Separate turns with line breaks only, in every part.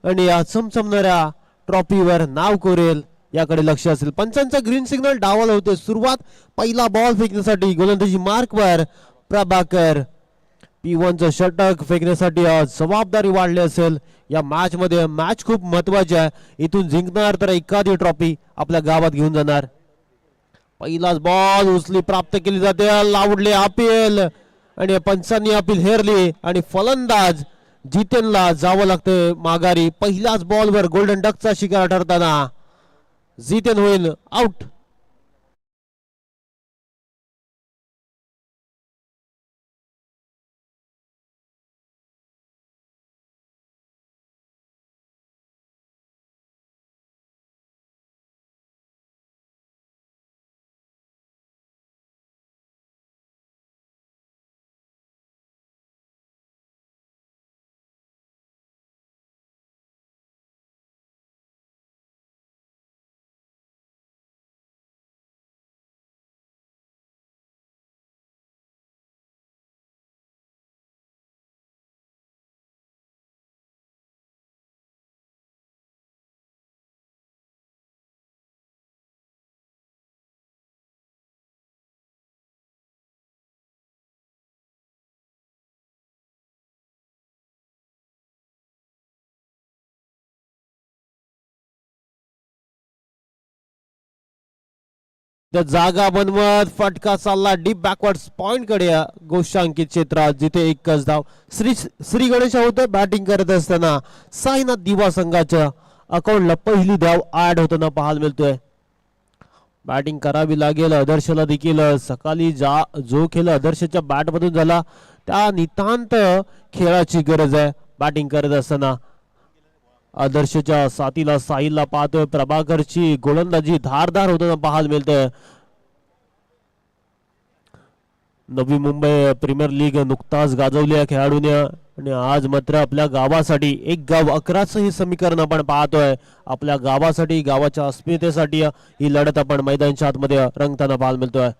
आणि या चमचमणाऱ्या ट्रॉफीवर नाव कोरेल याकडे लक्ष असेल. पंचांचा ग्रीन सिग्नल डावाला होते. सुरुवात पहिला बॉल फेकण्यासाठी गोलंदाजी मार्कवर प्रभाकर. P1चं षटक फेकण्यासाठी जबाबदारी वाढली असेल या मॅच मध्ये. मॅच खूप महत्वाची आहे. इथून जिंकणार तर एखादी ट्रॉफी आपल्या गावात घेऊन जाणार. पहिलाच बॉल उचली प्राप्त केली जाते. लावडले अपील आणि पंचांनी अपील हेरली आणि फलंदाज जितेनला जावं लागतं माघारी. पहिल्याच बॉलवर गोल्डन डकचा शिकार ठरताना जितेन होईल आउट. जागा बनवत फटका चालला डीप बॅकवर्ड पॉइंट कडे गोशांकित क्षेत्रात, जिथे एकच धाव. श्री गणेश होते बॅटिंग करत असताना साईनाथ दिवा संघाच्या अकाउंटला पहिली धाव ऍड होताना पाहायला मिळतोय. बॅटिंग करावी लागेल आदर्शला देखील. सकाळी जो खेळ आदर्शच्या बॅट मधून झाला त्या नितांत खेळाची गरज आहे. बॅटिंग करत असताना आदर्शच्या साथीला साहिलला पाहतोय. प्रभाकरची गोलंदाजी धारदार होताना पाहायला मिळतंय. नवी मुंबई प्रीमियर लीग नुकताच गाजवली आहे खेळाडूने आणि आज मात्र आपल्या गावासाठी एक गाव 11चं हे समीकरण आपण पाहतोय. आपल्या गावासाठी गावाच्या अस्मितेसाठी ही लढत आपण मैदानाच्या आतमध्ये रंगताना पाहायला मिळतोय.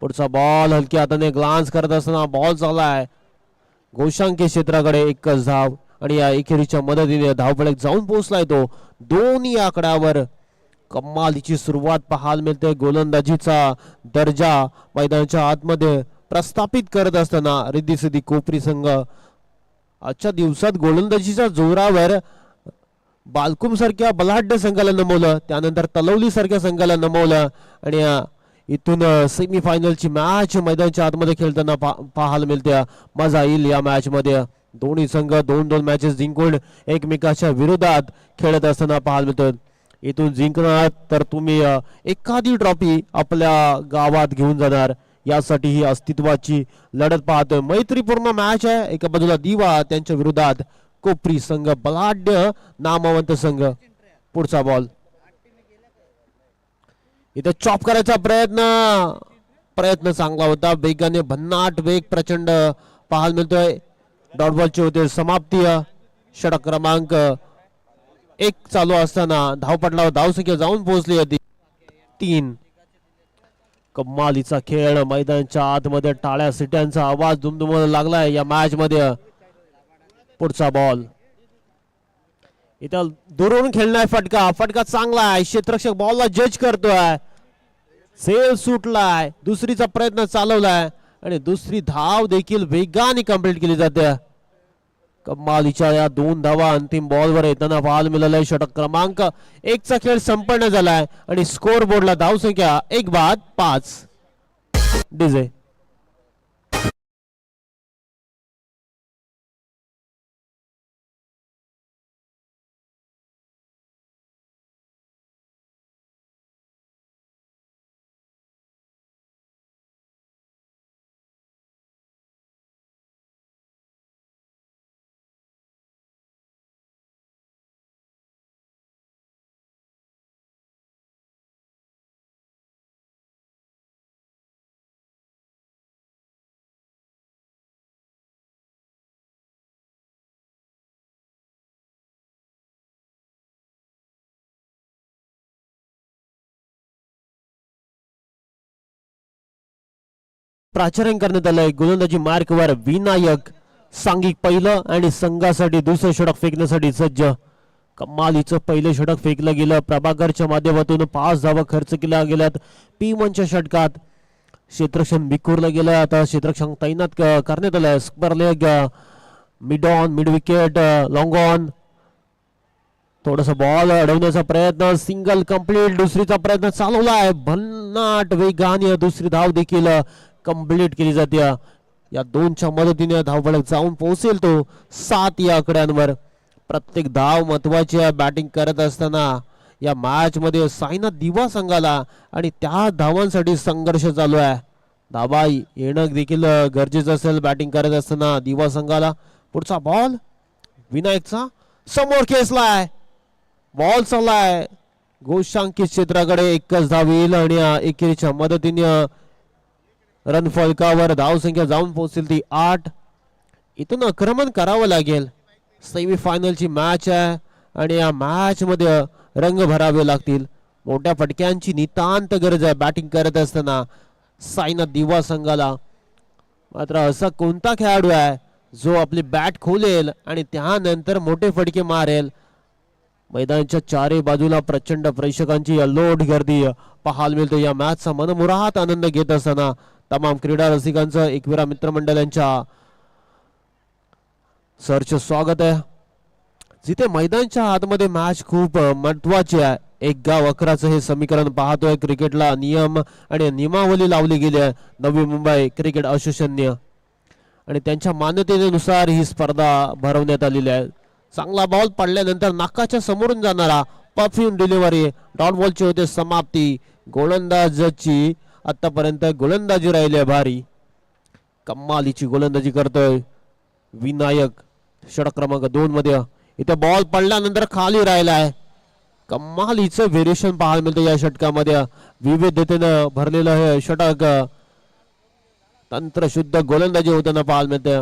पुढचा बॉल हलक्या हाताने ग्लान्स करत असताना बॉल चाललाय गोशांकी क्षेत्राकडे. एकच धाव आणि या एकेरीच्या मदतीने धावफलक जाऊन पोहोचलाय तो. दोन्ही आकड्यावर कमालीची सुरुवात पाहायला मिळते. गोलंदाजीचा दर्जा मैदानाच्या आतमध्ये प्रस्थापित करत असताना रिद्धी सिद्धी कोपरी संघ आजच्या दिवसात गोलंदाजीच्या जोरावर बालकुम सारख्या बलाढ्य संघाला नमवलं, त्यानंतर तलवली सारख्या संघाला नमवलं आणि इथून सेमीफायनलची मॅच मैदानाच्या आतमध्ये खेळताना पाहायला मिळते. मजा येईल या मॅच मध्ये. दोन्ही संघ 2-2 मॅचेस जिंकून एकमेकाच्या विरोधात खेळत असताना पाहायला मिळतात. इथून जिंकणार तर तुम्ही एखादी ट्रॉफी आपल्या गावात घेऊन जाणार, यासाठी ही अस्तित्वाची लढत पाहतोय. मैत्रीपूर्ण मॅच आहे. एका बाजूला दिवा, त्यांच्या विरोधात कोपरी संघ, बलाढ्य नामवंत संघ. पुढचा बॉल इथे चॉप करायचा प्रयत्न चांगला होता. वेगाने भन्नाट वेग प्रचंड पाहायला मिळतोय. डॉट बॉलची होते समाप्ती. षटक क्रमांक 1 चालू असताना धावपटलावर धावसंख्या जाऊन पोहोचली होती 3. कमालीचा खेळ मैदानाच्या आतमध्ये टाळ्या सिट्यांचा आवाज दुमदुमायला लागलाय या मॅच मध्ये. पुढचा बॉल इथं दुरून खेळणार. फटका चांगला आहे. क्षेत्ररक्षक बॉलला जज करतोय. सेल सुटलाय. दुसरीचा प्रयत्न चालवलाय आणि दुसरी धाव देखील वेगाने कंप्लीट केली जाते. कमालीच्या या 2 धावा अंतिम बॉलवर येताना पाहायला मिळालाय. षटक क्रमांक 1चा खेळ संपन्न झालाय आणि स्कोर बोर्डला धावसंख्या 1-5. डीजे प्राचार्य करण्यात आलंय. गोलंदाजी मार्कवर विनायक सांघिक पहिलं आणि संघासाठी दुसरं षटक फेकण्यासाठी सज्ज. कमालीचं पहिलं षटक फेकलं गेलं. प्रभाकरच्या माध्यमातून 5 धावा खर्च केल्या गेल्यात. P1च्या षटकात क्षेत्ररक्षण विखुरलं गेलं. आता क्षेत्ररक्षण तैनात करण्यात आलं. Square leg, mid on, mid wicket, long on. थोडस बॉल अडवण्याचा प्रयत्न, सिंगल कंप्लीट. दुसरीचा प्रयत्न चालवलाय भन्नाट वेगाने. दुसरी धाव देखील कंप्लीट केली जाते. या दोनच्या मदतीने धावफलक जाऊन पोहोचेल तो 7 या आकड्यांवर. प्रत्येक धाव महत्वाची आहे. बॅटिंग करत असताना या मॅच मध्ये साईनाथ दिवा संघाला आणि त्या धावांसाठी संघर्ष चालू आहे. धावा येणं देखील गरजेचं असेल बॅटिंग करत असताना दिवा संघाला. पुढचा बॉल विनायकचा समोर खेचलाय. बॉल चाललाय गोशांकित क्षेत्राकडे. एकच धाव येईल आणि एकेरीच्या मदतीने रन फलकावर धावसंख्या जाऊन पोहोचेल ती 8. इथून आक्रमण करावं लागेल. सेमीफायनलची मॅच आहे आणि या मॅच मध्ये रंग भरावे लागतील. मोठ्या फटक्यांची नितांत गरज आहे बॅटिंग करत असताना साईनाथ दिवा संघाला. मात्र असा कोणता खेळाडू आहे जो आपली बॅट खोलेल आणि त्यानंतर मोठे फटके मारेल. मैदानाच्या चारही बाजूला प्रचंड प्रेक्षकांची अलोट गर्दी पाहायला मिळते. या मॅचचा मनमुराद आनंद घेत असताना तमाम क्रीडा रसिकांचं एकविरा मित्रमंडळ यांच्या सरचं स्वागत आहे. जिथे मैदानाच्या आतमध्ये मॅच खूप महत्वाची आहे. एक गाव 11चं हे समीकरण पाहतोय. क्रिकेटला नियम आणि नियमावली लावली गेली आहे नवी मुंबई क्रिकेट असोसिएशनने आणि त्यांच्या मान्यतेनुसार ही स्पर्धा भरवण्यात आलेली आहे. चांगला बॉल पडल्यानंतर नाकाच्या समोरून जाणारा परफ्यूम डिलिव्हरी. डॉट बॉलची होते समाप्ती. गोलंदाजाची आतापर्यंत गोलंदाजी राहिली आहे भारी. कमालीची गोलंदाजी करतोय विनायक. षटक क्रमांक 2 मध्ये इथे बॉल पडल्यानंतर खाली राहिलाय. कमालीचं व्हेरिएशन पाहायला मिळतं या षटकामध्ये. विविधतेनं भरलेलं हे षटक तंत्रशुद्ध गोलंदाजी होताना पाहायला मिळते.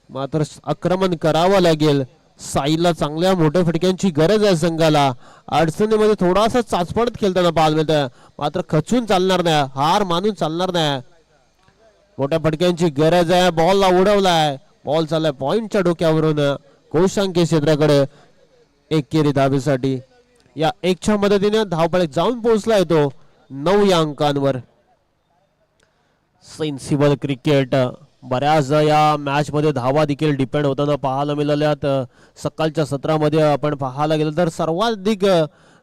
मात्र आक्रमण करावं लागेल. साईला चांगल्या मोठ्या फटक्यांची गरज आहे संघाला. अडचणीमध्ये थोडासा चाचपडत खेळताना पाहायला मिळतं. मात्र खचून चालणार नाही, हार मानून चालणार नाही. मोठ्या फटक्यांची गरज आहे. बॉलला उडवलाय. बॉल चाललाय पॉइंटच्या डोक्यावरून कोशांकी क्षेत्राकडे एकेरी धावेसाठी. या 1च्या मदतीने धावफलक जाऊन पोहोचला येतो 9 या अंकांवर. Sensible cricket. बऱ्याच या मॅच मध्ये धावा देखील डिपेंड होताना पाहायला मिळाल्यात. सकाळच्या सत्रामध्ये आपण पाहायला गेलं तर सर्वाधिक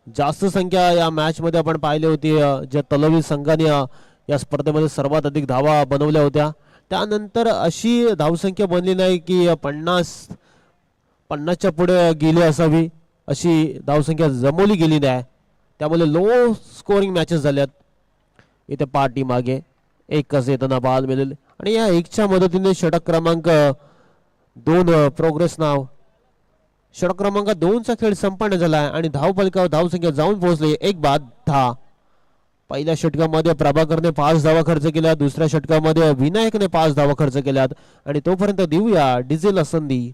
जास्त संख्या या मॅच मध्ये आपण पाहिली होती. ज्या तलवी संघाने या स्पर्धेमध्ये सर्वात अधिक धावा बनवल्या होत्या. त्यानंतर अशी धावसंख्या बनली नाही की 50च्या पुढे गेली असावी. अशी धावसंख्या जमवली गेली नाही. त्यामुळे लो स्कोरिंग मॅचेस झाल्यात. इथे पार्टी मागे एकच येताना पाहायला मिळेल आणि या 1च्या मदतीने षटक क्रमांक 2 प्रोग्रेस नाव. षटक क्रमांक 2चा खेळ संपन्न झाला आणि धावफलकावर धावसंख्या जाऊन पोहोचली 1-10. पहिल्या षटकामध्ये प्रभाकरने 5 धावा खर्च केल्या. दुसऱ्या षटकामध्ये विनायकने 5 धावा खर्च केल्यात आणि तोपर्यंत देऊया डिझेल संधी.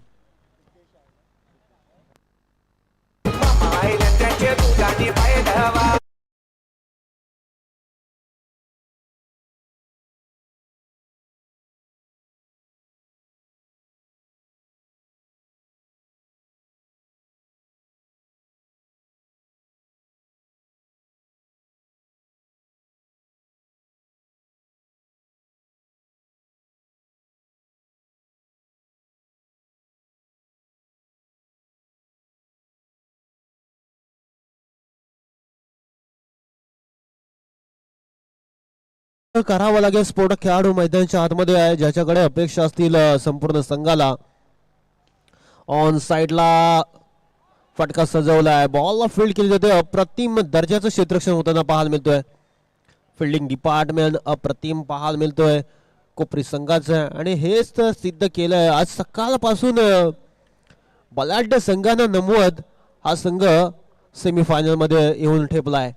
करावं लागेल. स्फोटक खेळाडू मैदानाच्या आतमध्ये आहे ज्याच्याकडे अपेक्षा असतील संपूर्ण संघाला. ऑन साइडला फटका सजवलाय. बॉलला फील्ड केली जाते. अप्रतिम दर्जाचं क्षेत्ररक्षण होताना पाहायला मिळतोय. फिल्डिंग डिपार्टमेंट अप्रतिम पाहायला मिळतोय कोपरी संघाचं आणि हेच तर सिद्ध केलंय आज सकाळपासून. बलाढ्य संघानं नमवत हा संघ सेमीफायनल मध्ये येऊन ठेपलाय.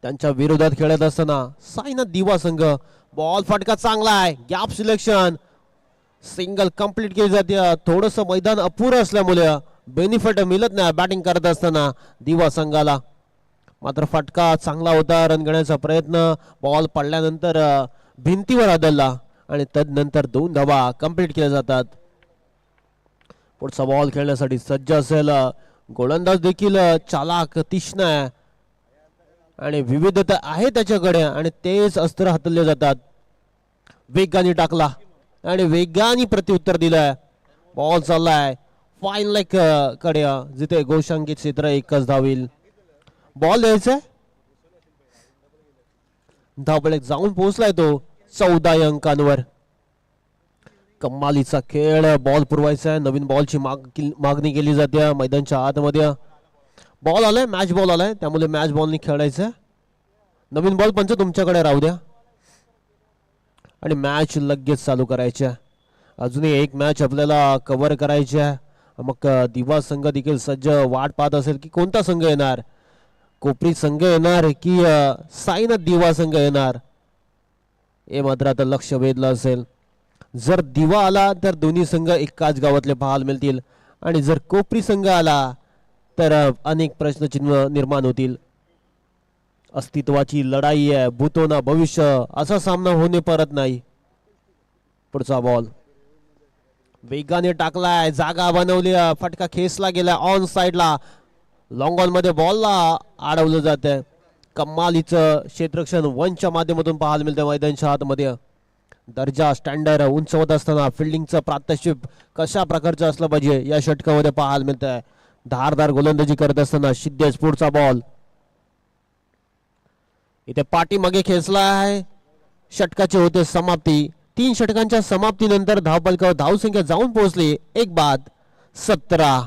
त्यांच्या विरोधात खेळत असताना साईनाथ दिवा संघ. बॉल फटका चांगला आहे. Gap selection. सिंगल कंप्लीट केली जाते. थोडस मैदान अपुरं असल्यामुळे बेनिफिट मिळत नाही बॅटिंग करत असताना दिवा संघाला. मात्र फटका चांगला होता. रन घेण्याचा प्रयत्न. बॉल पडल्यानंतर भिंतीवर आदळला आणि तदनंतर 2 धावा कंप्लीट केल्या जातात. पुढचा बॉल खेळण्यासाठी सज्ज असेल गोलंदाज देखील चालाक तीक्ष्ण आहे आणि विविधता आहे त्याच्याकडे आणि तेच अस्त्र हातले जातात. वेगाने टाकला आणि वेगाने प्रत्युत्तर दिलंय. बॉल चाललाय फाईन लाईक कडे जिथे गोशांकित क्षेत्र एकच धावेल. बॉल द्यायचा धावपळ जाऊन पोहोचलाय तो 14 अंकांवर. कमालीचा खेळ. बॉल पुरवायचा आहे. नवीन बॉलची मागणी केली जाते मैदानच्या आतमध्ये. बॉल आलाय मॅच बॉल आलाय त्यामुळे मॅच बॉलनी खेळायचं. नवीन बॉल पंच तुमच्याकडे राहू द्या आणि मॅच लगेच चालू करायची. अजूनही एक मॅच आपल्याला कव्हर करायची आहे. मग दिवा संघ देखील सज्ज वाट पाहत असेल की कोणता संघ येणार. कोपरी संघ येणार की साईनाथ दिवा संघ येणार हे मात्र आता लक्ष वेधलं असेल. जर दिवा आला तर दोन्ही संघ एकाच गावातले पाहायला मिळतील आणि जर कोपरी संघ आला तर अनेक प्रश्नचिन्ह निर्माण होतील. अस्तित्वाची लढाई आहे. भूतो ना भविष्य असा सामना होणे परत नाही. पुढचा बॉल वेगाने टाकलाय. जागा बनवली. फटका खेचला गेला ऑन साइडला. लॉंग ऑन मध्ये बॉलला अडवलं जात आहे. कमालीचं क्षेत्ररक्षण वनच्या माध्यमातून पाहायला मिळतं मैदानच्या आतमध्ये. दर्जा स्टँडर्ड उंचवत असताना फिल्डिंगचं प्रात्यक्षिक कशा प्रकारचं असलं पाहिजे या षटकामध्ये पाहायला मिळत आहे. धारदार गोलंदाजी करत असताना सिद्धेश पुढचा बॉल इथे पाठीमागे खेचला आहे. षटकाची होते समाप्ती. 3 षटकांच्या समाप्तीनंतर धावपलकावर धावसंख्या जाऊन पोहोचली 1-17.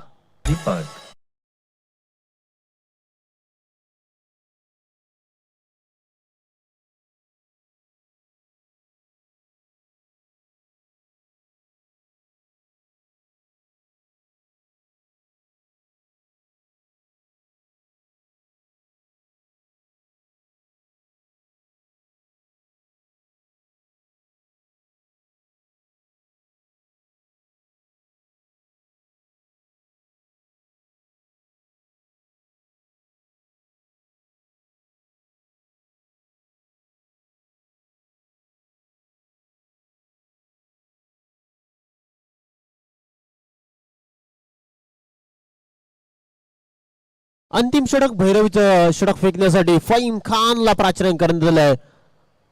अंतिम षटक भैरवीचं षटक फेकण्यासाठी फहीम खानला प्राचार्य करण्यात आलंय.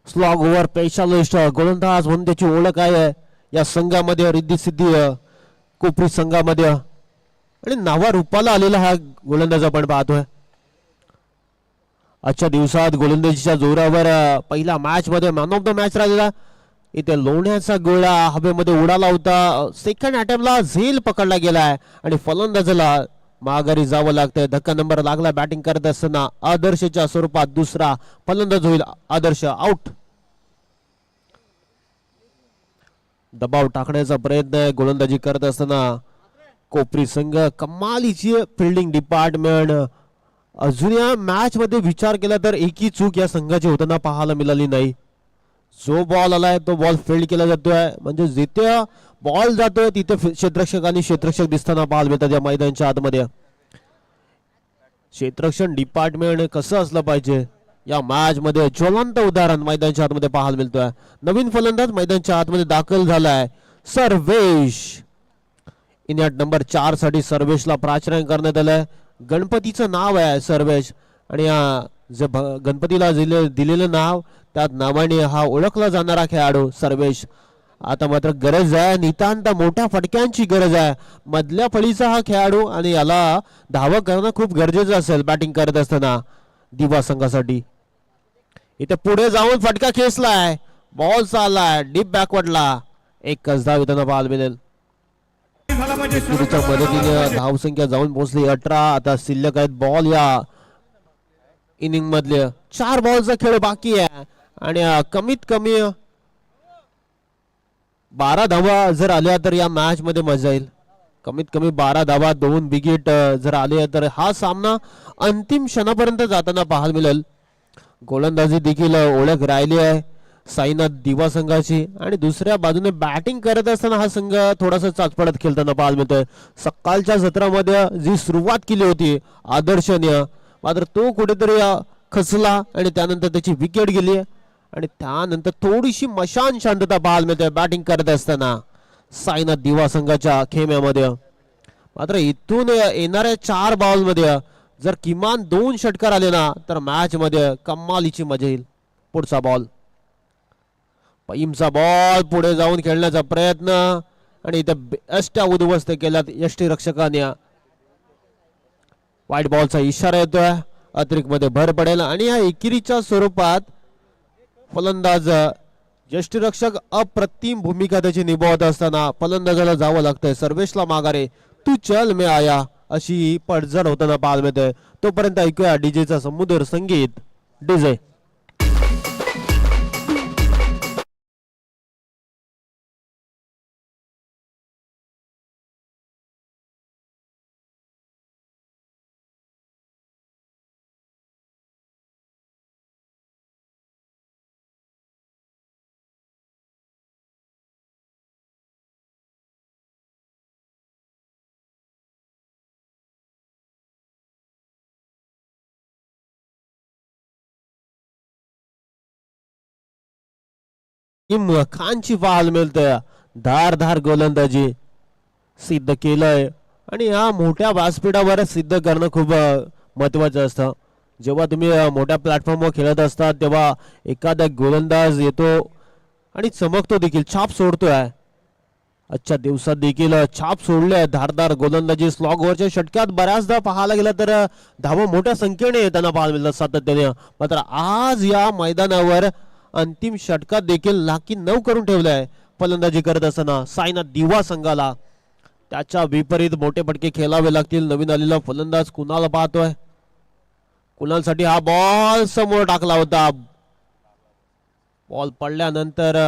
स्लॉग ओव्हर स्पेशलिस्ट गोलंदाज म्हणून त्याची ओळख आहे या संघामध्ये. रिद्धी सिद्धी कोपरी संघामध्ये आणि नावा रूपाला आलेला हा गोलंदाज आपण पाहतोय. आजच्या दिवसात गोलंदाजीच्या जोरावर पहिला मॅच मध्ये मॅन ऑफ द मॅच राहिलेला. इथे लोण्याचा गोळा हवेमध्ये उडाला होता. सेकंड अटेम्प्टला झेल पकडला गेलाय आणि फलंदाजाला माघारी जावं लागतंय. धक्का नंबर लागला बॅटिंग करत असताना. आदर्शच्या स्वरूपात दुसरा फलंदाज होईल आदर्श आउट. दबाव टाकण्याचा प्रयत्न गोलंदाजी करत असताना कोपरी संघ. कमालीची फिल्डिंग डिपार्टमेंट. अजून या मॅच मध्ये विचार केला तर एकही चूक या संघाची होताना पाहायला मिळाली नाही. जो बॉल आलाय तो बॉल फील्ड केला जातोय. म्हणजे जिथे बॉल जातोय तिथे क्षेत्ररक्षक आणि क्षेत्ररक्षक दिसताना पाहायला मिळतात या मैदानाच्या आतमध्ये. क्षेत्ररक्षण डिपार्टमेंट कसं असलं पाहिजे या मॅच मध्ये ज्वलंत उदाहरण मैदानाच्या आतमध्ये पाहायला मिळतोय. नवीन फलंदाज मैदानाच्या आतमध्ये दाखल झालाय सर्वेश. इनिंग नंबर 4 साठी सर्वेशला प्राचार्य करण्यात आलंय. गणपतीचं नाव आहे सर्वेश आणि जे गणपतीला दिलेलं नाव त्यात नावाने हा ओळखला जाणारा खेळाडू सर्वेश. आता मात्र गरज आहे नितांत मोठ्या फटक्यांची गरज आहे. मधल्या फळीचा हा खेळाडू आणि याला धावा करणं खूप गरजेचं असेल बॅटिंग करत असताना दिवा संघासाठी. इथे पुढे जाऊन फटका खेचलाय. बॉल चाललाय डीप बॅकवर्डला. एकच धाव येताना पाहायला मिळेल. मदतीने धावसंख्या जाऊन पोहोचली 18. आता शिल्लक आहेत बॉल या इनिंग मधले. 4 बॉलचा खेळ बाकी आहे आणि कमीत कमी 12 धावा जर आल्या तर या मॅच मध्ये मजा येईल. कमीत कमी 12 धावा 2 विकेट जर आले तर हा सामना अंतिम क्षणापर्यंत जाताना पाहायला मिळेल. गोलंदाजी देखील ओळख राहिली आहे साईनाथ दिवा संघाची आणि दुसऱ्या बाजूने बॅटिंग करत असताना हा संघ थोडासा चाचपडत खेळताना पाहायला मिळतोय. सकाळच्या सत्रामध्ये जी सुरुवात केली होती आदर्शनीय मात्र तो कुठेतरी खचला आणि त्यानंतर त्याची विकेट गेली आणि त्यानंतर थोडीशी मशान शांतता पाहायला मिळते बॅटिंग करत असताना साईनाथ दिवा संघाच्या खेम्यामध्ये. मात्र इथून येणाऱ्या 4 बॉल मध्ये जर किमान 2 षटकार आले ना तर मॅच मध्ये कमालीची मजा येईल. पुढचा बॉल, पईमचा बॉल पुढे जाऊन खेळण्याचा प्रयत्न आणि इथे बेस्ट्या उद्ध्वस्त केल्यात यष्टी रक्षकाने. व्हाईट बॉलचा इशारा येतोय, अतिरिक्त मध्ये भर पडेल आणि या एकेरीच्या स्वरूपात फलंदाज यष्टीरक्षक अप्रतिम भूमिका त्याची निभावत असताना फलंदाजाला जावं लागतंय सर्वेशला माघारे. तू चल मे आया अशी पडझड होताना पाहायला मिळते. तोपर्यंत ऐकूया डीजेचा समुद्र संगीत. डीजे खानची पाहायला मिळते. धारधार गोलंदाजी सिद्ध केलंय आणि या मोठ्या व्यासपीठावर सिद्ध करणं खूप महत्वाचं असतं. जेव्हा तुम्ही मोठ्या प्लॅटफॉर्मवर खेळत असतात तेव्हा एखादा गोलंदाज येतो आणि चमकतो देखील, छाप सोडतोय. आजच्या दिवसात देखील छाप सोडले. धारदार गोलंदाजी स्लॉगवरच्या षटकात बऱ्याचदा पाहायला गेलं तर धावा मोठ्या संख्येने येताना पाहायला मिळतात सातत्याने. मात्र आज या मैदानावर अंतिम षटकात देखील लाकी 9 करून ठेवलंय फलंदाजी करत असताना साईनाथ दिवा संघाला. त्याच्या विपरीत मोठे फटके खेळावे लागतील. नवीन आलेला फलंदाज कुणाल पाहतोय. कुणालसाठी हा बॉल समोर टाकला होता. बॉल पडल्यानंतर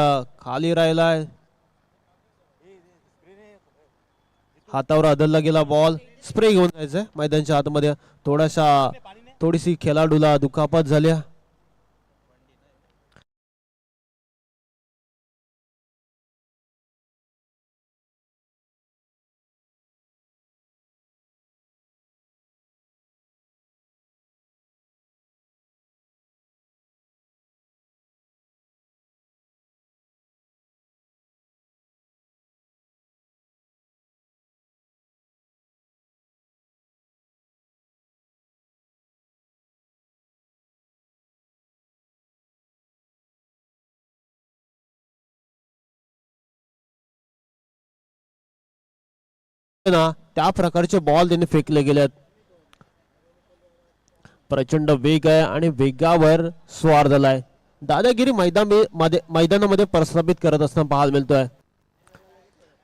खाली राहिलाय. हातावर आदळला गेला बॉल. स्प्रे घेऊन जायचंय मैदानाच्या आतमध्ये. थोडीशी खेळाडूला दुखापत झाल्या. ना त्या प्रकारचे बॉल त्यांनी फेकले गेलेत. प्रचंड वेग आहे आणि वेगावर स्वार झालाय. दादागिरी मैदानामध्ये प्रस्थापित करत असताना पाहायला मिळतोय.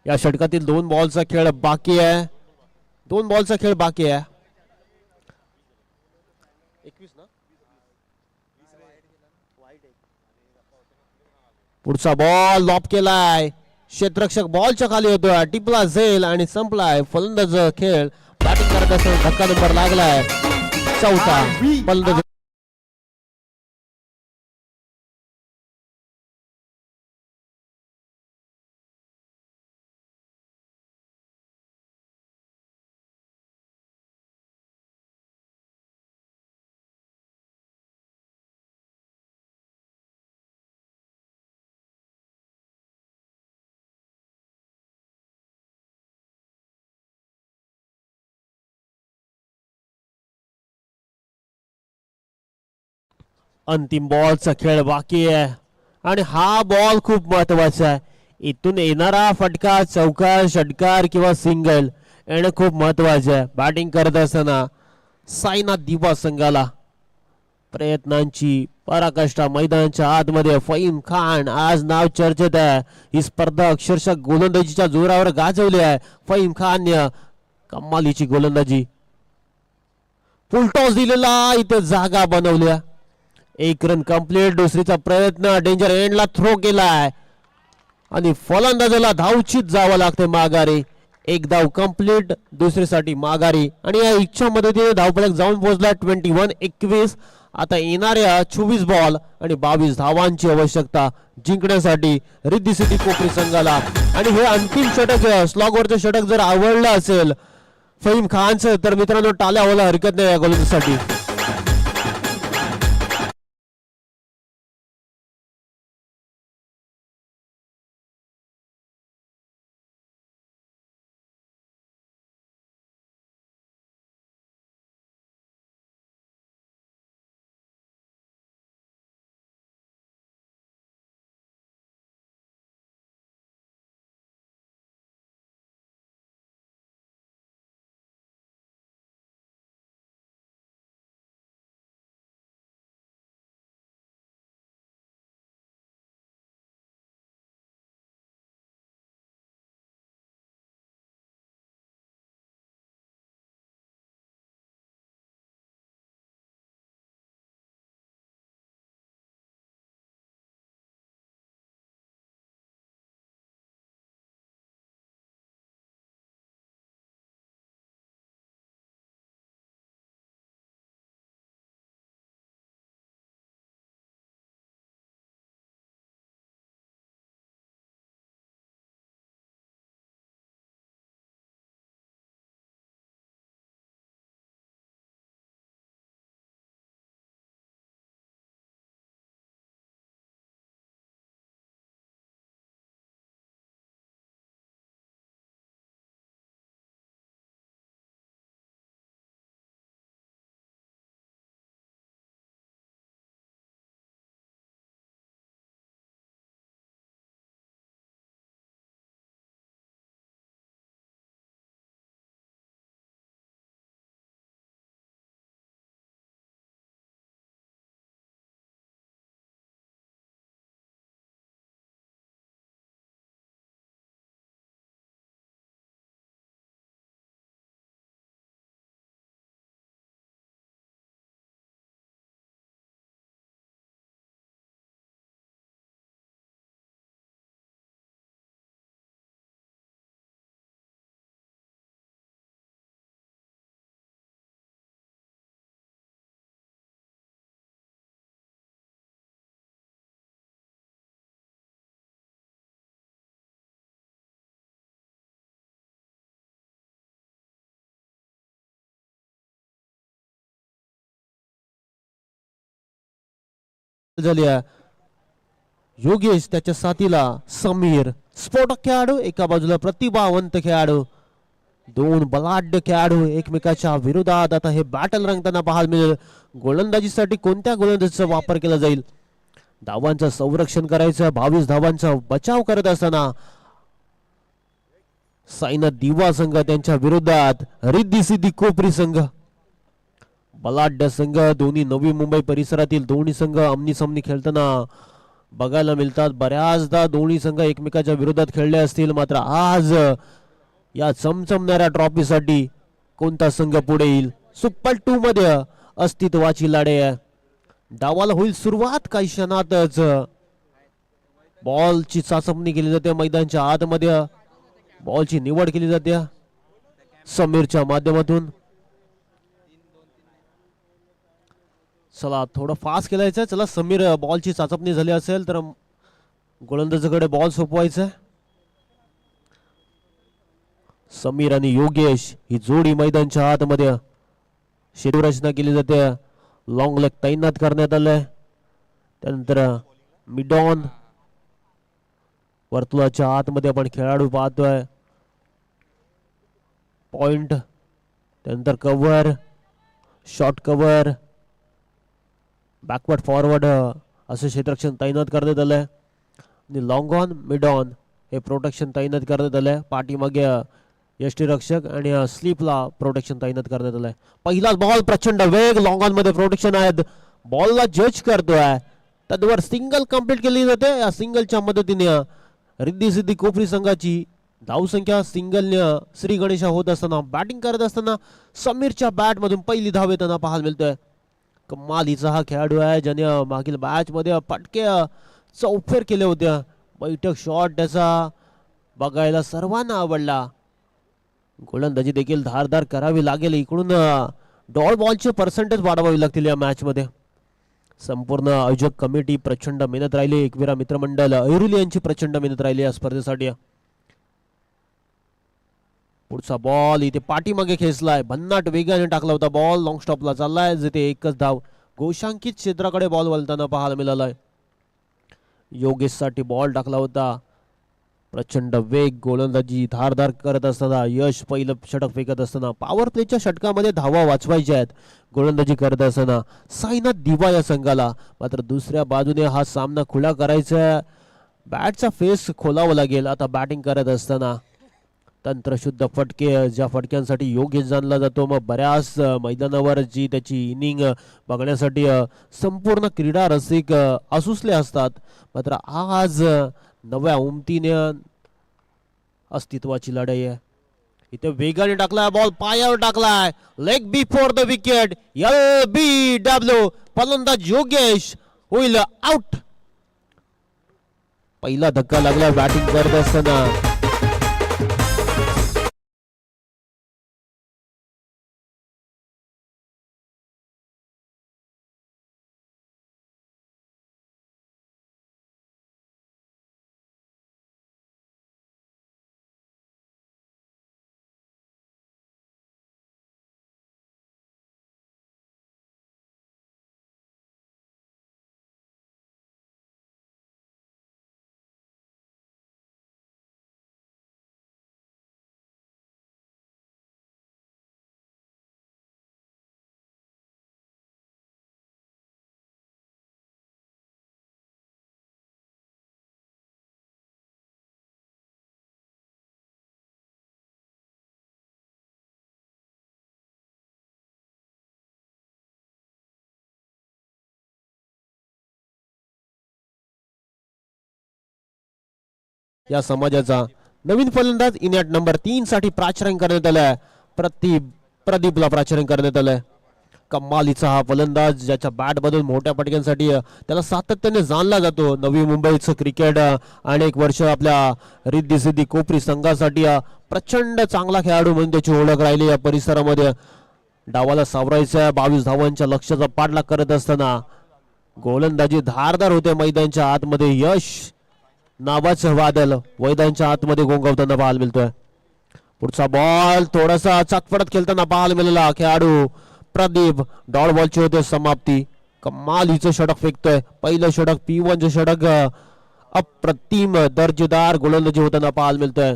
या षटकातील 2 बॉलचा खेळ बाकी आहे. 2 बॉलचा खेळ बाकी आहे. 21 ना. पुढचा बॉल लॉप केलाय. क्षेत्ररक्षक बॉलच्या खाली होतोय. टिपला झेल आणि संपलाय फलंदाज खेळ. बॅटिंग करत असताना धक्का नंबर लागलाय. चौथा फलंदाज अंतिम बॉलचा खेळ बाकी आहे आणि हा बॉल खूप महत्वाचा आहे. इथून येणारा फटका चौकार षटकार किंवा सिंगल येणं खूप महत्वाचं आहे. बॅटिंग करत असताना साईनाथ दिवा संघाला प्रयत्नांची पराकाष्ठा. मैदानाच्या आतमध्ये फहीम खान आज नाव चर्चेत आहे. ही स्पर्धा अक्षरशः गोलंदाजीच्या जोरावर गाजवली आहे. फहीम खान कमालीची गोलंदाजी. फुल टॉस दिलेला, इथे जागा बनवल्या. 1 रन कंप्लीट. दुसरीचा प्रयत्न डेंजर एंडला थ्रो केलाय आणि फलंदाजाला धावचीत जावं लागते माघारी. 1 धाव कंप्लीट, दुसरीसाठी माघारी आणि या इच्छा मदतीने धावफलक जाऊन पोहोचला 21-21. आता येणाऱ्या 24 बॉल आणि 22 धावांची आवश्यकता जिंकण्यासाठी रिद्धी सिटी कोकणी संघाला. आणि हे अंतिम षटक स्लॉगवरचं षटक जर आवडलं असेल फहीम खानचं तर मित्रांनो टाळ्या व्हायला हरकत नाही या गोलंदाजीसाठी. झाली आहे. योगेश त्याच्या साथीला समीर स्फोटक खेळाडू, एका बाजूला प्रतिभावंत खेळाडू, दोन बलाढ्य खेळाडू एकमेकाच्या विरोधात आता हे बॅटल रंगताना पाहायला मिळेल. गोलंदाजीसाठी कोणत्या गोलंदाजीचा वापर केला जाईल? धावांचं संरक्षण करायचं, 22 धावांचा बचाव करत असताना साईनाथ दिवा संघ त्यांच्या विरोधात रिद्धी सिद्धी कोपरी संघ. बलाढ्य संघ, दोन्ही नवी मुंबई परिसरातील दोन्ही संघ आमनी सामनी खेळताना बघायला मिळतात. बऱ्याचदा दोन्ही संघ एकमेकाच्या विरोधात खेळले असतील, मात्र आज या चमचमणाऱ्या ट्रॉफीसाठी कोणता संघ पुढे येईल? सुपर 2 मध्ये अस्तित्वाची लढाई आहे. डावाला होईल सुरुवात काही क्षणातच. बॉलची चाचपणी केली जाते मैदानाच्या आतमध्ये, बॉलची निवड केली जाते समीरच्या माध्यमातून. चला थोडं फास्ट खेळायचं. चला समीर, बॉलची चाचपणी झाली असेल तर गोलंदाजाकडे बॉल सोपवायचा. समीर आणि योगेश ही जोडी मैदानाच्या आतमध्ये क्षेत्ररचना केली जाते. लॉंग लेग तैनात करण्यात आलंय. त्यानंतर मिडॉन वर्तुळाच्या आतमध्ये आपण खेळाडू पाहतोय. पॉइंट, त्यानंतर cover, short cover, backward forward असं क्षेत्ररक्षण तैनात करण्यात आलंय. आणि लॉंग ऑन मिड ऑन हे प्रोटेक्शन तैनात करण्यात आलंय. पाठीमागे यष्टीरक्षक आणि स्लीपला प्रोटेक्शन तैनात करण्यात आलंय. पहिला बॉल प्रचंड वेग, लॉंग ऑन मध्ये प्रोटेक्शन आहेत. बॉलला जज करतोय, त्यावर सिंगल कंप्लीट केली जाते. या सिंगलच्या मदतीने रिद्धी सिद्धी कोपरी संघाची धावसंख्या सिंगलने श्री गणेशा होत असताना बॅटिंग करत असताना समीरच्या बॅट मधून पहिली धाव येताना पाहायला मिळतोय. कमालीचा हा खेळाडू आहे ज्याने मागील मॅच मध्ये फटके चौफेर केले होते. बैठक शॉट त्याचा बघायला सर्वांना आवडला. गोलंदाजी देखील धारदार करावी लागेल. इकडून डॉट बॉलचे पर्सेंटेज वाढवावी लागतील या मॅच मध्ये. संपूर्ण आयोजक कमिटी प्रचंड मेहनत राहिली. एकविरा मित्रमंडळ ऐरुली यांची प्रचंड मेहनत राहिली या स्पर्धेसाठी. पुढचा बॉल इथे पाठीमागे खेचलाय, भन्नाट वेगाने टाकला होता बॉल. लॉंग स्टॉपला चाललाय, जिथे एकच धाव घोषांकित क्षेत्राकडे बॉल वळताना पाहायला मिळालाय. योगेश साठी बॉल टाकला होता. प्रचंड वेग, गोलंदाजी धारदार करत असताना यश पहिलं षटक फेकत असताना पॉवर प्लेच्या षटकामध्ये धावा वाचवायच्या आहेत. गोलंदाजी करत असताना साईनाथ दिवा या संघाला. मात्र दुसऱ्या बाजूने हा सामना खुला करायचा, बॅटचा फेस खोलावा लागेल. आता बॅटिंग करत असताना तंत्रशुद्ध फटके, ज्या फटक्यांसाठी योगेश जाणला जातो, मग बऱ्याच मैदानावर जी त्याची इनिंग बघण्यासाठी संपूर्ण क्रीडा रसिक आसुसले असतात. मात्र आज नव्या उमतीने अस्तित्वाची लढाई आहे. इथे वेगाने टाकलाय बॉल, पायावर टाकलाय, leg before the wicket, LBW. फलंदाज योगेश होईल आउट. पहिला धक्का लागला बॅटिंग करत असताना. या समाजाचा नवीन फलंदाज इनिंग नंबर 3 साठी प्राचारण करण्यात आलाय. प्रदीपला प्राचारण करण्यात आलंय. कमालीचा हा फलंदाज ज्याच्या बॅट मधून मोठ्या फटक्यांसाठी त्याला सातत्याने जाणला जातो. नवी मुंबईचं क्रिकेट अनेक वर्ष आपल्या रिद्धी सिद्धी कोपरी संघासाठी प्रचंड चांगला खेळाडू म्हणून त्याची ओळख राहिली या परिसरामध्ये. डावाला सावरायचा, 22 धावांच्या लक्ष्याचा पाठलाग करत असताना गोलंदाजी धारदार होते. मैदानाच्या आतमध्ये यश नावाचं वादळ मैदानाच्या आतमध्ये गोंगावताना पाहायला मिळतोय. पुढचा बॉल थोडासा चटपटत खेळताना पाहायला मिळाला खेळाडू प्रदीप. डॉट बॉलची होते समाप्ती. कमालीचं षटक फेकतोय. पहिलं षटक P1चं षटक अप्रतिम दर्जेदार गोलंदाजी होताना पाहायला मिळतोय.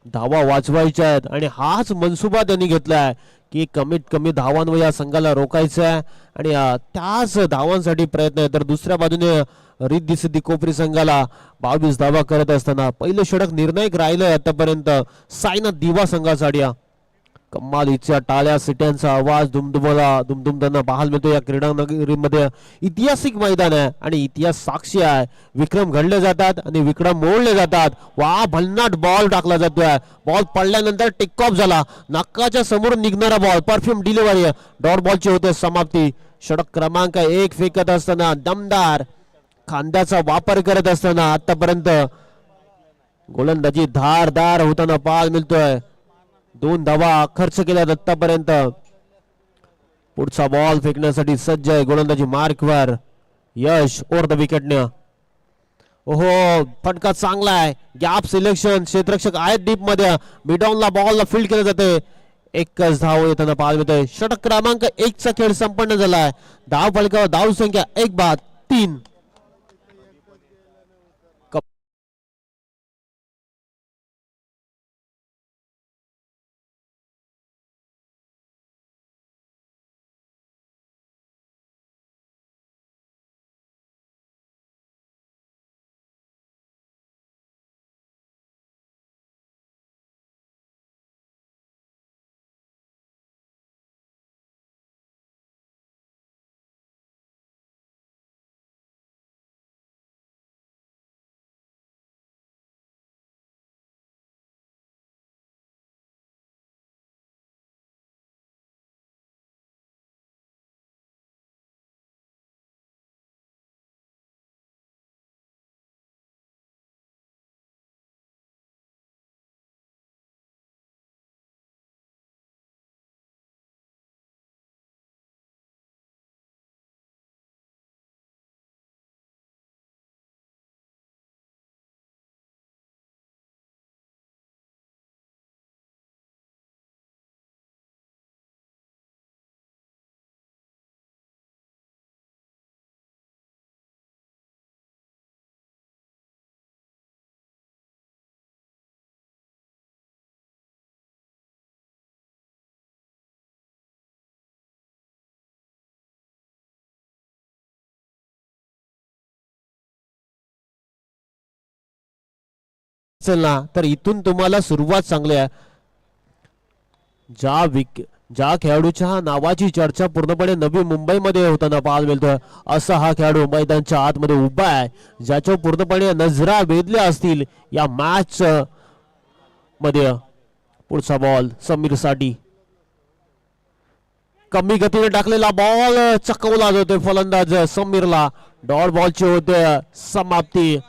धावा वाचवायच्या आहेत आणि हाच मनसुबा त्यांनी घेतलाय की कमीत कमी धावांवर या संघाला रोखायचं आहे आणि त्याच धावांसाठी प्रयत्न आहे. तर दुसऱ्या बाजूने रिद्धी सिद्धी कोपरी संघाला 22 धावा करत असताना पहिलं षटक निर्णायक राहिलंय आतापर्यंत साईनाथ दिवा संघासाठी. कमालीच्या टाळ्या सिट्यांचा आवाज दुमदुमताना पाहायला मिळतो या क्रीडा नगरीमध्ये. ऐतिहासिक मैदान आहे आणि इतिहास साक्षी आहे. विक्रम घडले जातात आणि विक्रम मोडले जातात. वा भन्नाट बॉल टाकला जातोय. बॉल पडल्यानंतर टेक ऑफ झाला. नाकाच्या समोर निघणारा बॉल परफ्यूम डिलिव्हरी डॉट बॉलची होते समाप्ती. षटक क्रमांक 1 फेकत असताना दमदार खांद्याचा वापर करत असताना आतापर्यंत गोलंदाजी धारदार होताना पाहायला मिळतोय. 2 धावा खर्च केल्यात आतापर्यंत. पुढचा बॉल फेकण्यासाठी सज्ज आहे गोलंदाजी मार्कवर. यश ओव्हर द विकेटने. ओहो फटका चांगला आहे. Gap selection. क्षेत्ररक्षक आहेत डीप मध्ये. मिडॉनला बॉलला फील्ड केलं जाते. एकच धाव येताना पाहायला मिळतोय. षटक क्रमांक 1 चा खेळ संपन्न झालाय. धाव फलकावर धाव संख्या 1-3. ना तर इथून तुम्हाला सुरुवात चांगली आहे. ज्या खेळाडूच्या नावाची चर्चा पूर्णपणे नवी मुंबईमध्ये होताना पाहायला मिळतोय असा हा खेळाडू मैदानच्या आतमध्ये उभा आहे. ज्याच्या पूर्णपणे नजरा वेधल्या असतील या मॅच मध्ये. पुढचा बॉल समीर साठी. कमी गतीने टाकलेला बॉल चकवला जातोय फलंदाज समीरला. डॉट बॉलची होते समाप्ती.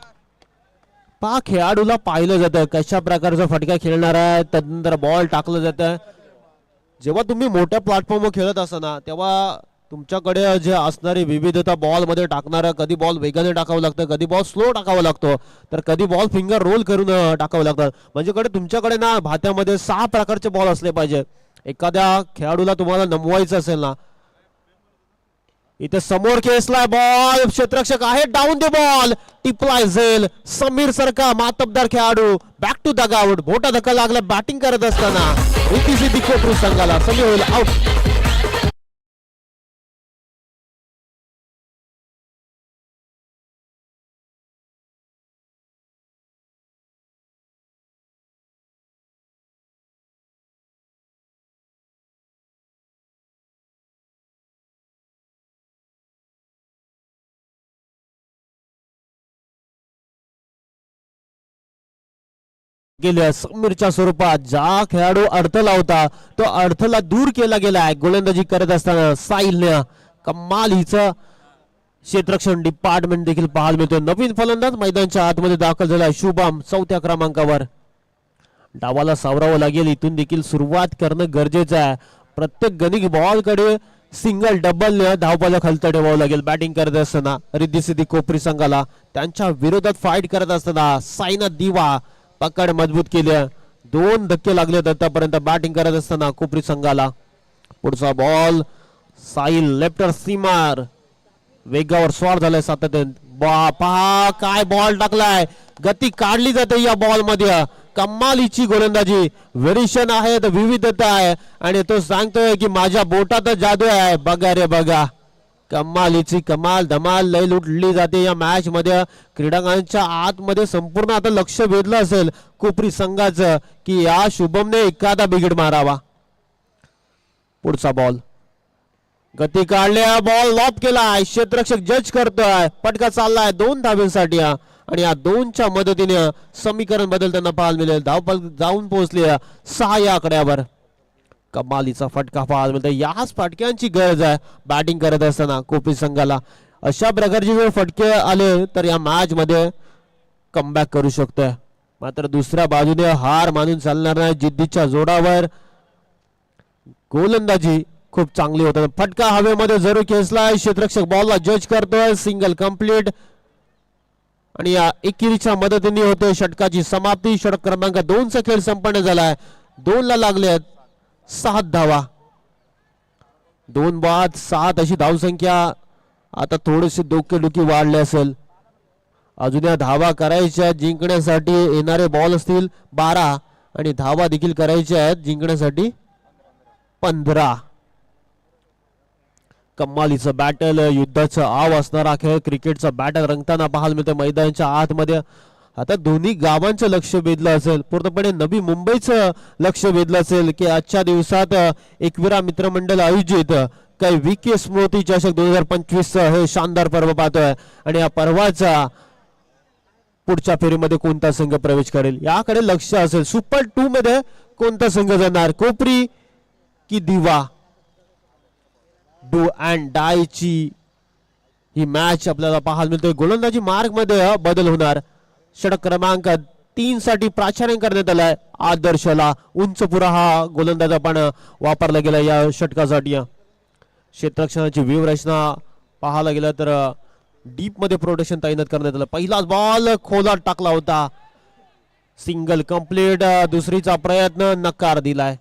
खेळाडूला पाहिलं जातं कशा प्रकारचा फटका खेळणार आहे. त्यानंतर बॉल टाकलं जातं. जेव्हा तुम्ही मोठ्या प्लॅटफॉर्मवर खेळत असताना तेव्हा तुमच्याकडे जे असणारी विविधता बॉल मध्ये टाकणार. कधी बॉल वेगाने टाकावं लागतं, कधी बॉल स्लो टाकावा लागतो, तर कधी बॉल फिंगर रोल करून टाकावं लागतं. म्हणजे तुमच्याकडे ना भात्यामध्ये 6 प्रकारचे बॉल असले पाहिजे. एखाद्या खेळाडूला तुम्हाला नमवायचं असेल ना. इथे समोर खेचलाय बॉल. क्षेत्ररक्षक आहे डाऊन द बॉल. टिपलाय झेल. समीर सारखा मातबदार खेळाडू बॅक टू द आउट. मोठा धक्का लागला बॅटिंग करत असताना. रिद्धी सिद्धी कोपरू संघाला समीर होईल आउट. गेल्या समीरच्या स्वरूपात ज्या खेळाडू अडथळा होता तो अडथळा दूर केला गेलाय. गोलंदाजी करत असताना साहिलने कमालीचं क्षेत्ररक्षण डिपार्टमेंट देखील पाहायला मिळतोय. नवीन फलंदाज मैदानाच्या आतमध्ये दाखल झालाय शुभम 4थ्या क्रमांकावर. डावाला सावरावं लागेल. इथून देखील सुरुवात करणं गरजेचं आहे. प्रत्येक गणिक बॉल कडे सिंगल डबल धावपाला खालतं ठेवावं लागेल. बॅटिंग करत असताना रिद्धी सिद्धी कोपरी संघाला त्यांच्या विरोधात फाईट करत असताना साईनाथ दिवा पकड मजबूत केली. 2 धक्के लागले आतापर्यंत बॅटिंग करत असताना कोपरी संघाला. पुढचा बॉल साहिल लेफ्टर सीमार. वेगावर स्वार झालाय सातत्याने. पहा काय बॉल टाकलाय, गती काढली जाते या बॉल मध्ये. कमालीची गोलंदाजी, व्हेरिएशन आहे, विविधता आहे आणि तो सांगतोय की माझ्या बोटात जादू आहे. बघा रे बघा, कमालीची कमाल धमाल लय लुटली जाते या मॅच मध्ये. क्रीडांगणाच्या आतमध्ये संपूर्ण आता लक्ष वेधलं असेल कोपरी संघाचं की या शुभमने एखादा बिघड मारावा. पुढचा बॉल गती काढल्या, बॉल लॉप केलाय, क्षेत्ररक्षक जज करतोय, फटका चाललाय 2 धावांसाठी आणि या 2च्या मदतीने समीकरण बदलताना पाहायला मिळेल. धावफलक जाऊन पोहोचले 6 या आकड्यावर. कमालीचा फटका पाहायला मिळतो. याच फटक्यांची गरज आहे बॅटिंग करत असताना कोपरी संघाला. अशा प्रकारचे जर फटके आले तर या मॅच मध्ये कमबॅक करू शकतोय. मात्र दुसऱ्या बाजूने हार मानून चालणार नाही. जिद्दीच्या जोरावर गोलंदाजी खूप चांगली होती. फटका हवेमध्ये जरूर खेचलाय, क्षेत्ररक्षक बॉलला जज करतोय. सिंगल कंप्लीट आणि या एकेरीच्या मदतीने होते षटकाची समाप्ती. षटक क्रमांक 2 चा खेळ संपन्न झालाय. 2 ला लागले 7 धावा. 2 बाद 7 अशी धावसंख्या. आता थोडीशी डोकेदुखी वाढली असेल. अजून या धावा करायच्या जिंकण्यासाठी. येणारे बॉल असतील 12 आणि धावा देखील करायच्या आहेत जिंकण्यासाठी 15. कमालीचं बॅटल, युद्धाचं आव असणारा खेळ, क्रिकेटचा बॅटल रंगताना पाहायला मिळतं मैदानाच्या आतमध्ये. आता दोन्ही गावांचं लक्ष वेधलं असेल, पूर्णपणे नवी मुंबईचं लक्ष वेधलं असेल की आजच्या दिवसात एकविरा मित्रमंडळ आयोजित काही विके स्मृती चषक 2025 हे शानदार पर्व पाहतोय आणि या पर्वाचा पुढच्या फेरीमध्ये कोणता संघ प्रवेश करेल याकडे लक्ष असेल. सुपर 2 मध्ये कोणता संघ जाणार, कोपरी की दिवा? डू अँड डाय ची ही मॅच आपल्याला पाहायला मिळते. गोलंदाजी मार्ग मध्ये बदल होणार. षटक क्रमांक 3 साठी प्राचार्य करण्यात आलाय आदर्शला. उंचपुरा हा गोलंदाज आपण वापरला गेला या षटकासाठी. क्षेत्ररक्षणाची व्यूहरचना पाहायला गेलं तर डीप मध्ये प्रोटेक्शन तैनात करण्यात आलं. पहिलाच बॉल खोलात टाकला होता. Single complete. दुसरीचा प्रयत्न नकार दिलाय.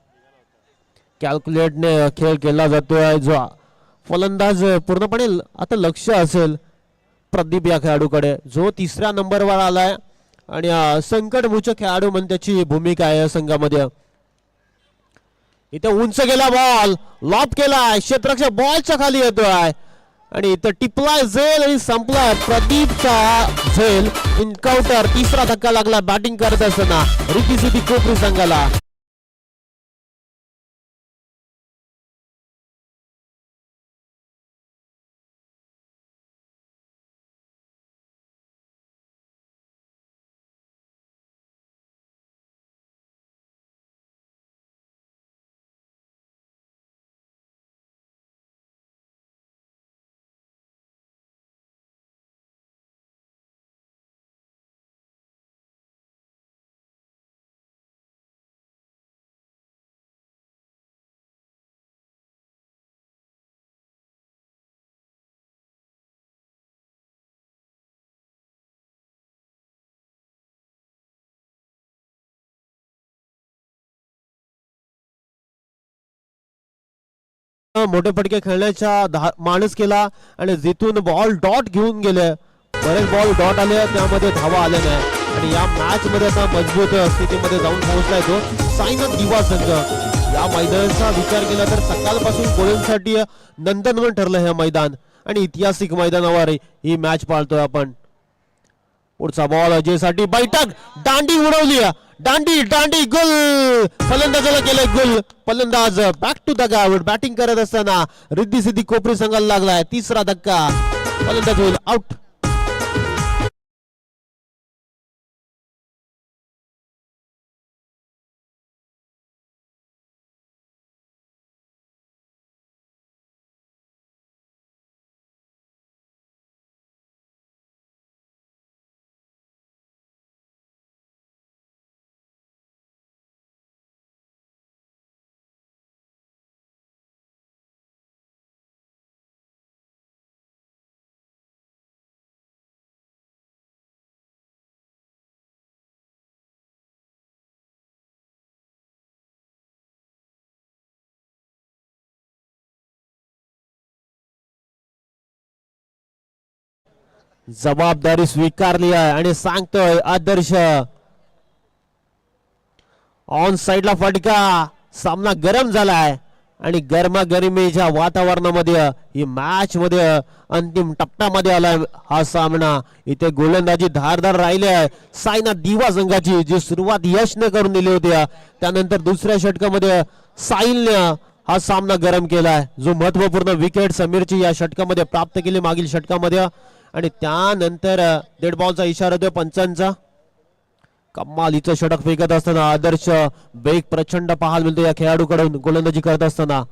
कॅल्क्युलेटने खेळ केला जातोय. जो फलंदाज पूर्णपणे आता लक्ष असेल प्रदीप या खेळाडूकडे, जो 3ऱ्या नंबरवर आलाय आणि संकटमोचक खेळाडू म्हणून त्याची भूमिका आहे संघामध्ये. इथे उंच गेला बॉल, लॉप केलाय, क्षेत्ररक्षक बॉलच्या खाली येतोय आणि इथं टिपलाय झेल आणि संपलाय प्रदीपचा झेल. एन्काउंटर, 3रा धक्का लागला बॅटिंग करत असताना रिद्धी सिद्धी कोपरी संघाला. मोठे फटके खेळण्याचा माणूस केला आणि जिथून बॉल डॉट घेऊन गेले. बरेच बॉल डॉट आले, त्यामध्ये धावा आल्या नाही आणि या मॅच मध्ये आता मजबूत स्थितीमध्ये जाऊन पोहोचलाय तो साईनाथ दिवा संघ. या मैदानाचा विचार केला तर सकाळपासून गोलंदाजीसाठी नंदनवन ठरलं हे मैदान आणि ऐतिहासिक मैदानावर ही मॅच पाळतोय आपण. पुढचा बॉल अजयसाठी, बैठक, दांडी उडवली, दांडी दांडी गुल. फलंदाजाला केलंय गुल. फलंदाज back to the ground. Batting करत असताना रिद्धी सिद्धी कोपरी संघाला लागलाय 3रा धक्का. फलंदाज होईल आउट. जबाबदारी स्वीकारली आहे आणि सांगतोय आदर्श. ऑन साइडला फटका. सामना गरम झालाय आणि गरमागरमीच्या वातावरणामध्ये ही मॅच मध्ये अंतिम टप्प्यामध्ये आलाय हा सामना. इथे गोलंदाजी धारदार राहिली आहे सायना दिवा संघाची, जी सुरुवात यशने करून दिली होती. त्यानंतर दुसऱ्या षटकामध्ये साहिलने हा सामना गरम केलाय, जो महत्वपूर्ण विकेट समीरची या षटकामध्ये प्राप्त केली मागील षटकामध्ये. आणि त्यानंतर डेड बॉलचा इशारा देतो पंचांचा. कमालीचं षटक फेकत असताना आदर्श वेग प्रचंड पाहायला मिळतो या खेळाडूकडून गोलंदाजी करत असताना.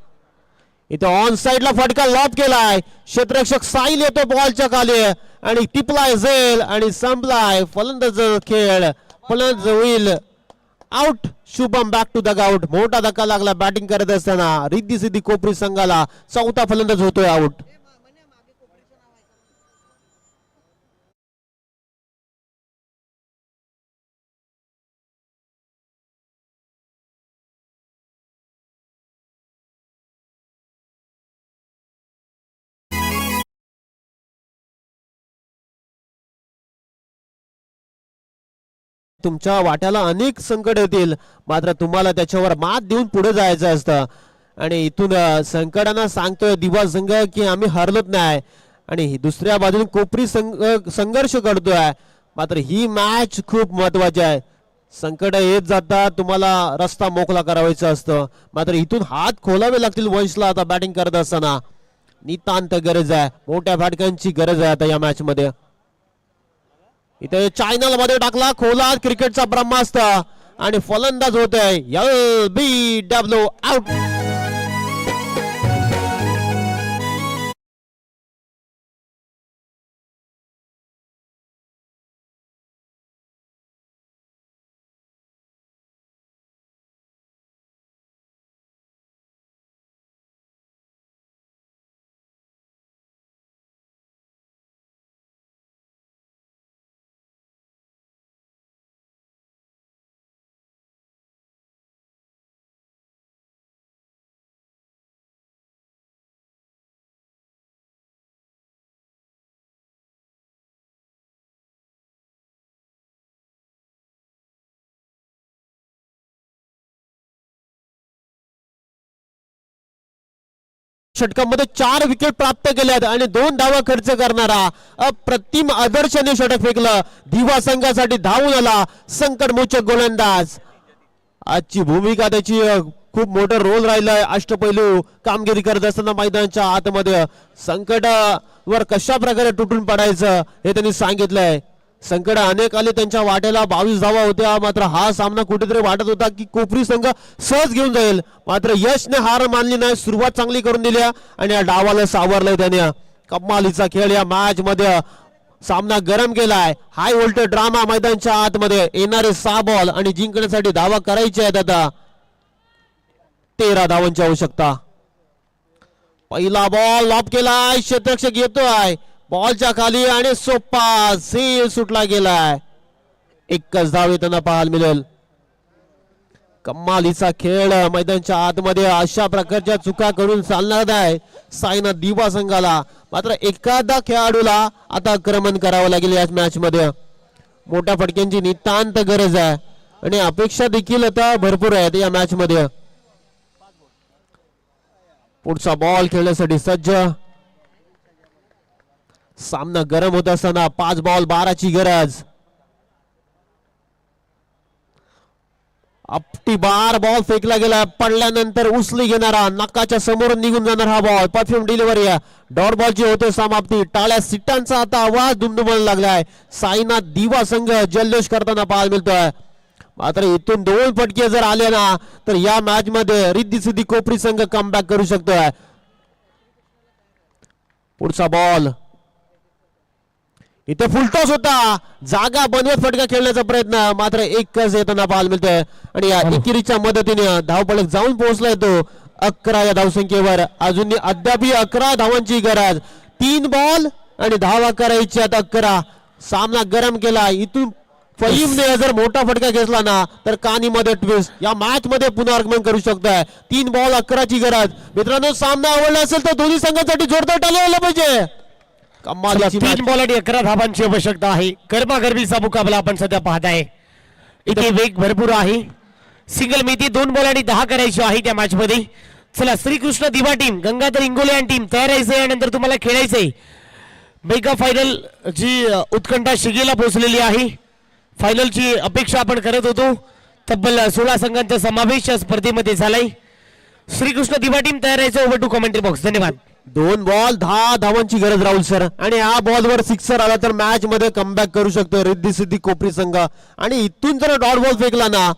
इथे ऑन साइडला फटका लॉब केलाय. क्षेत्ररक्षक साहिल येतो बॉलच्या खाली आणि टिपलाय झेल आणि संपलाय फलंदाज खेळ. फलंदाज होईल out. Shubham back to the out. मोठा धक्का लागला बॅटिंग करत असताना. रिद्धी सिद्धी कोपरी संघाला चौथा फलंदाज होतोय आउट. तुमच्या वाट्याला अनेक संकट येतील, मात्र तुम्हाला त्याच्यावर मात देऊन पुढे जायचं असतं. आणि इथून संकटांना सांगतोय दिवा संघ की आम्ही हरलोच नाही. आणि दुसऱ्या बाजूने कोपरी संघर्ष करतोय. मात्र ही मॅच खूप महत्वाची आहे. संकट येत जातात, तुम्हाला रस्ता मोकळा करावायचा असतं. मात्र इथून हात खोलावे लागतील वंशला आता बॅटिंग करत असताना. नितांत गरज आहे, मोठ्या फटक्यांची गरज आहे आता या मॅच मध्ये. इथे चॅनल मध्ये टाकला खोला क्रिकेटचा ब्रह्मास्त्र आणि फलंदाज होतोय LBW आउट. षटकामध्ये 4 विकेट प्राप्त केल्यात आणि 2 धावा खर्च करणारा अप्रतिम आदर्शने षटक फेकलं. दिवा संघासाठी धावून आला संकटमोचक गोलंदाज. आजची भूमिका त्याची खूप मोठा रोल राहिलाय. अष्टपैलू कामगिरी करत असताना मैदानाच्या आतमध्ये संकटावर कशा प्रकारे तुटून पडायचं हे त्यांनी सांगितलंय. संकट अनेक आले त्यांच्या वाट्याला, 22 धावा होत्या. मात्र हा सामना कुठेतरी वाटत होता की कोपरी संघ सहज घेऊन जाईल. मात्र यशने हार मानली नाही, सुरुवात चांगली करून दिली आणि या डावाला सावरलंय त्याने. कमालीचा खेळ या मॅच मध्ये. सामना गरम केलाय. हाय व्होल्टेज ड्रामा मैदानाच्या आतमध्ये. येणारे 6 बॉल आणि जिंकण्यासाठी धावा करायच्या आहेत आता. 13 धावांची आवश्यकता. पहिला बॉल लॉब केलाय. क्षेत्ररक्षक येतोय बॉलच्या खाली आणि सोपा झेल सुटला गेलाय. एकच धाव त्यांना पाहायला मिळेल. कमालीचा खेळ मैदानाच्या आतमध्ये. अशा प्रकारच्या चुका करून चालणार नाही सायना दिवा संघाला. मात्र एखादा खेळाडूला आता आक्रमण करावं लागेल या मॅच मध्ये. मोठ्या फटक्यांची नितांत गरज आहे आणि अपेक्षा देखील आता भरपूर आहेत या मॅच मध्ये. पुढचा बॉल खेळण्यासाठी सज्ज. सामना गरम होत असताना 5 बॉल 12ची गरज. आपटी बार बॉल फेकला गेला. पडल्यानंतर उचली घेणारा, नकाच्या समोर निघून जाणार हा बॉल. Perfume delivery. डॉट बॉलची होते समाप्ती. टाळ्या सिटांचा आता आवाज दुमदुमायला लागलाय. सायना दिवा संघ जल्लोष करताना पाहायला मिळतोय. मात्र इथून 2 फटके जर आले ना तर या मॅच मध्ये रिद्धी सिद्धी कोपरी संघ कमबॅक करू शकतोय. पुढचा बॉल. इथे फुलटॉस होता. जागा बनवत फटका खेळण्याचा प्रयत्न, मात्र एकच येताना पाहायला मिळतोय. आणि या एकेरीच्या मदतीने धावफलक जाऊन पोहोचलाय तो 11 या धावसंख्येवर. अजून अद्याप 11 धावांची गरज. 3 बॉल आणि धावा करायची आता 11. सामना गरम केला. इथून फहीमने जर मोठा फटका घेतला ना तर कानीमध्ये ट्विस्ट. या मॅच मध्ये पुनरागमन करू शकतोय. 3 बॉल 11ची गरज. मित्रांनो, सामना आवडला असेल तर दोन्ही संघांसाठी जोरदार टाळ्या वाजल्या पाहिजे. कमालीची match.
3 बॉल आणि 11 धावांची आवश्यकता आहे. गरमागरमीचा मुकाबला आपण सध्या पाहताय. इथे वेग भरपूर आहे. सिंगल मिती 2 बॉल आणि 10 करायची आहे त्या मॅच मध्ये. चला श्रीकृष्ण दिवा टीम, गंगाधर इंगोले आणि टीम तयार आहे. यानंतर तुम्हाला खेळायचंय मेगा फायनल जी उत्कंठा शिगेला पोहोचलेली आहे. फायनलची अपेक्षा आपण करत होतो. तब्बल 16 संघांचा समावेश या स्पर्धेमध्ये झालाय. श्रीकृष्ण दिवा टीम तयार आहे. Over to commentary box. धन्यवाद.
2 बॉल 10 धावांची गरज राहुल सर, आणि या बॉलवर सिक्सर आला तर मॅच मध्ये कमबॅक करू शकतो रिद्धी सिद्धी कोपरी संघ. आणि इथून जर डॉट बॉल फेकला ना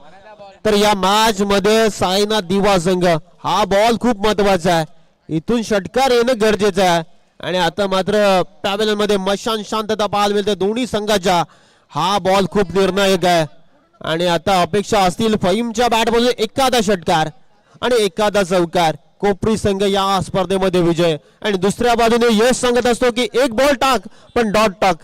तर या मॅच मध्ये साईनाथ दिवा संघ, हा बॉल खूप महत्वाचा आहे. इथून षटकार येणं गरजेचं आहे. आणि आता मात्र पॅव्हेलियन मध्ये मशान शांतता पाहायला मिळते दोन्ही संघाच्या. हा बॉल खूप निर्णायक आहे. आणि आता अपेक्षा असतील फहीमच्या बॅटमधून एखादा षटकार आणि एखादा चौकार. कोपरी संघ या स्पर्धेमध्ये विजय. आणि दुसऱ्या बाजूने यश सांगत असतो की एक बॉल टाक पण डॉट टाक.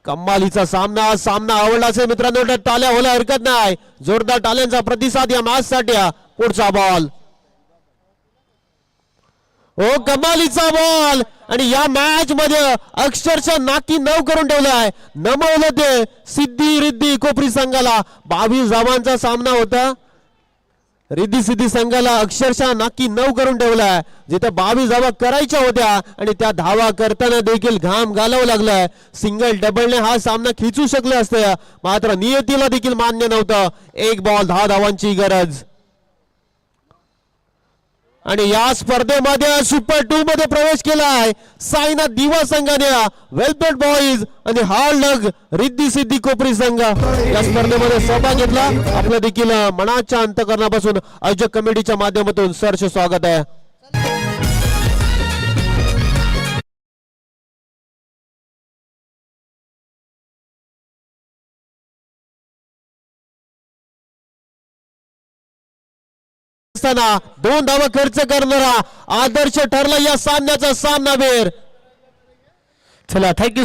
कमालीचा सामना आवडला असेल मित्रांनो तर टाळ्या व्हायला हरकत नाही. जोरदार टाळ्यांचा प्रतिसाद या मॅच साठी. पुढचा बॉल, ओ कमालीचा बॉल, आणि या मॅच मध्ये अक्षरशः नाकी 9 करून ठेवलाय. नमवलं ते सिद्धी रिद्धी कोपरी संघाला. 22 धावांचा सामना होता. रिद्धी सिद्धी संघाला अक्षरशः नाकी 9 करून ठेवलाय. जिथे 22 धावा करायच्या होत्या आणि त्या धावा करताना देखील घाम घालावं लागलाय. सिंगल डबलने हा सामना खिचू शकले असते, मात्र नियतीला देखील मान्य नव्हतं. 1 बॉल 10 धावांची गरज. आणि या स्पर्धेमध्ये सुपर 2 मध्ये प्रवेश केलाय साईनाथ दिवा संघाने. वेल प्लेड बॉईज आणि हार्ड लक रिद्धी सिद्धी कोपरी संघ या स्पर्धेमध्ये सहभाग घेतला. आपलं देखील मनाच्या अंतकरणापासून आयोजक कमिटीच्या माध्यमातून सहर्ष स्वागत आहे. असताना 2 धावा खर्च करणारा आदर्श ठरला या सामन्याचा सामनावीर.
चला थँक्यू.